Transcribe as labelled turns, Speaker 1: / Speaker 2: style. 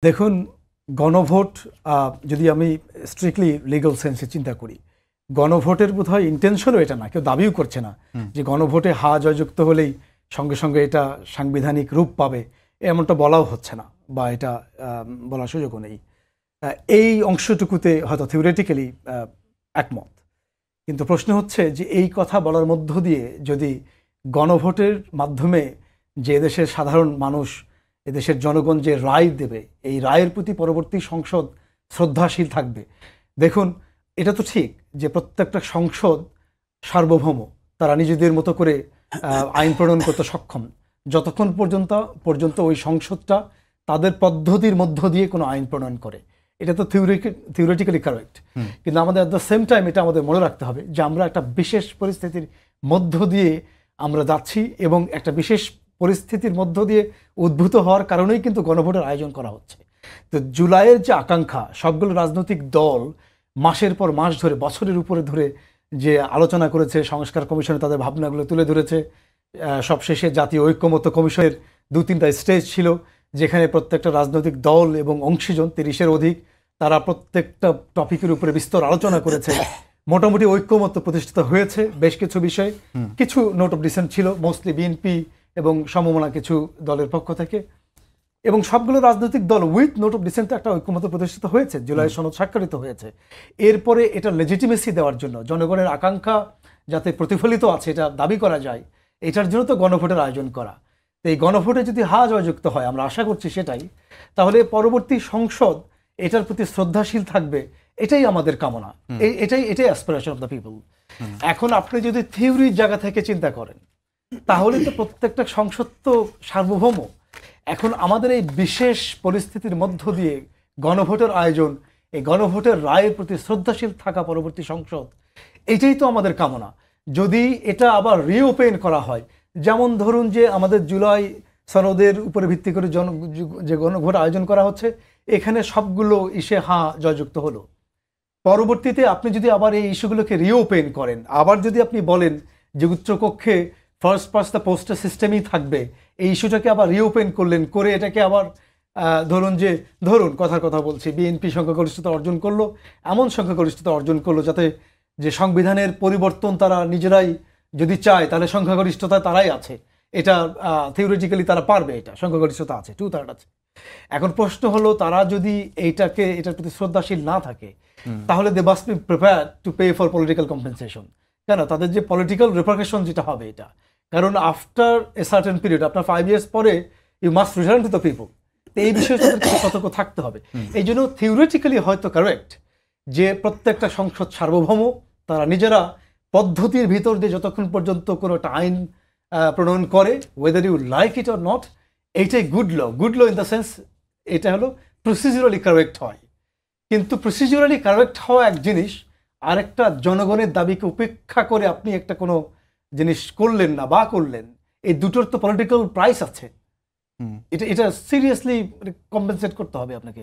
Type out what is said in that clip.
Speaker 1: দেখুন, গণভোট যদি আমি স্ট্রিক্টলি লিগ্যাল সেন্সে চিন্তা করি, গণভোটের বোধহয় ইন্টেনশনও এটা না, কেউ দাবিও করছে না যে গণভোটে হা জয়যুক্ত হলেই সঙ্গে সঙ্গে এটা সাংবিধানিক রূপ পাবে, এমনটা বলাও হচ্ছে না, বা এটা বলার সুযোগও নেই। এই অংশটুকুতে হয়তো থিওরিটিক্যালি একমত, কিন্তু প্রশ্ন হচ্ছে যে এই কথা বলার মধ্য দিয়ে যদি গণভোটের মাধ্যমে যে দেশের সাধারণ মানুষ, এদেশের জনগণ যে রায় দেবে, এই রায়ের প্রতি পরবর্তী সংসদ শ্রদ্ধাশীল থাকবে। দেখুন, এটা তো ঠিক যে প্রত্যেকটা সংসদ সার্বভৌম, তারা নিজেদের মতো করে আইন প্রণয়ন করতে সক্ষম, যতক্ষণ পর্যন্ত ওই সংসদটা তাদের পদ্ধতির মধ্য দিয়ে কোনো আইন প্রণয়ন করে। এটা তো থিওরিটিক্যালি কারেক্ট, কিন্তু আমাদের অ্যাট দ্য সেম টাইম এটা আমাদের মনে রাখতে হবে যে আমরা একটা বিশেষ পরিস্থিতির মধ্য দিয়ে আমরা যাচ্ছি, এবং একটা বিশেষ পরিস্থিতির মধ্য দিয়ে উদ্ভূত হওয়ার কারণেই কিন্তু গণভোটের আয়োজন করা হচ্ছে। তো জুলাইয়ের যে আকাঙ্ক্ষা, সবগুলো রাজনৈতিক দল মাসের পর মাস ধরে, বছরের উপরে ধরে যে আলোচনা করেছে, সংস্কার কমিশনে তাদের ভাবনাগুলো তুলে ধরেছে, সবশেষে জাতীয় ঐক্যমত্য কমিশনের 2-3টা স্টেজ ছিল, যেখানে প্রত্যেকটা রাজনৈতিক দল এবং অংশীজন 30-এর অধিক, তারা প্রত্যেকটা টপিকের উপরে বিস্তর আলোচনা করেছে। মোটামুটি ঐক্যমত্য প্রতিষ্ঠিত হয়েছে বেশ কিছু বিষয়ে। কিছু নোট অফ ডিসেন্ট ছিল, মোস্টলি বিএনপি এবং সমমনা কিছু দলের পক্ষ থেকে, এবং সবগুলো রাজনৈতিক দল উইথ নোট অফ ডিসেন্ট একটা ঐক্যমত্য প্রতিষ্ঠিত হয়েছে, জুলাই সনদ স্বাক্ষরিত হয়েছে। এরপরে এটা লেজিটিমেসি দেওয়ার জন্য, জনগণের আকাঙ্ক্ষা যাতে প্রতিফলিত আছে এটা দাবি করা যায়, এটার জন্য তো গণভোটের আয়োজন করা। তো এই গণভোটে যদি হা জয়যুক্ত হয়, আমরা আশা করছি সেটাই, তাহলে পরবর্তী সংসদ এটার প্রতি শ্রদ্ধাশীল থাকবে, এটাই আমাদের কামনা, এটাই অ্যাসপিরেশন অফ দ্য পিপল। এখন আপনি যদি থিওরির জায়গা থেকে চিন্তা করেন, তাহলে তো প্রত্যেকটা সংসদ তো সার্বভৌম। এখন আমাদের এই বিশেষ পরিস্থিতির মধ্য দিয়ে গণভোটের আয়োজন, এই গণভোটের রায়ের প্রতি শ্রদ্ধাশীল থাকা পরবর্তী সংসদ, এটাই তো আমাদের কামনা। যদি এটা আবার রিওপেন করা হয়, যেমন ধরুন যে আমাদের জুলাই সনদের উপরে ভিত্তি করে যে গণভোট আয়োজন করা হচ্ছে, এখানে সবগুলো ইস্যে হা জয়যুক্ত হলো। পরবর্তীতে আপনি যদি আবার এই ইস্যুগুলোকে রিওপেন করেন, আবার যদি আপনি বলেন যে উচ্চকক্ষে ফার্স্ট পাস্ট দ্য পোস্টার সিস্টেমই থাকবে, এই ইস্যুটাকে আবার রিওপেন করলেন, করে এটাকে আবার ধরুন কথার কথা বলছি, বিএনপি সংখ্যাগরিষ্ঠতা অর্জন করলো, এমন সংখ্যাগরিষ্ঠতা অর্জন করলো যাতে যে সংবিধানের পরিবর্তন তারা নিজেরাই যদি চায়, তাহলে সংখ্যাগরিষ্ঠতা তারাই আছে, এটা থিওরিটিক্যালি তারা পারবে, এটা সংখ্যাগরিষ্ঠতা আছে, 2/3 আছে। এখন প্রশ্ন হলো, তারা যদি এটার প্রতি শ্রদ্ধাশীল না থাকে, তাহলে they must be prepared to pay for political compensation. কেন? তাদের যে পলিটিক্যাল রিপারকেশন যেটা হবে এটা, কারণ আফটার এ সার্টেন পিরিয়ড, আপনার 5 years পরে you must return to the people. তো এই বিষয়ে তাদেরকে সতর্ক থাকতে হবে। এই জন্য থিওরিটিক্যালি হয়তো কারেক্ট যে প্রত্যেকটা সংসদ সার্বভৌম, তারা নিজেরা পদ্ধতির ভিতর দিয়ে যতক্ষণ পর্যন্ত কোনো একটা আইন প্রণয়ন করে, whether you like it or not, এইটাই good law in the sense এটা হলো প্রসিডিউরালি কারেক্ট হয়। কিন্তু প্রসিডিউরালি কারেক্ট হওয়া এক জিনিস, আরেকটা জনগণের দাবিকে উপেক্ষা করে আপনি একটা কোনো জিনিস করলেন না বা করলেন, এই দুটোর তো পলিটিক্যাল প্রাইস আছে। এটা সিরিয়াসলি কম্পেনসেট করতে হবে আপনাকে।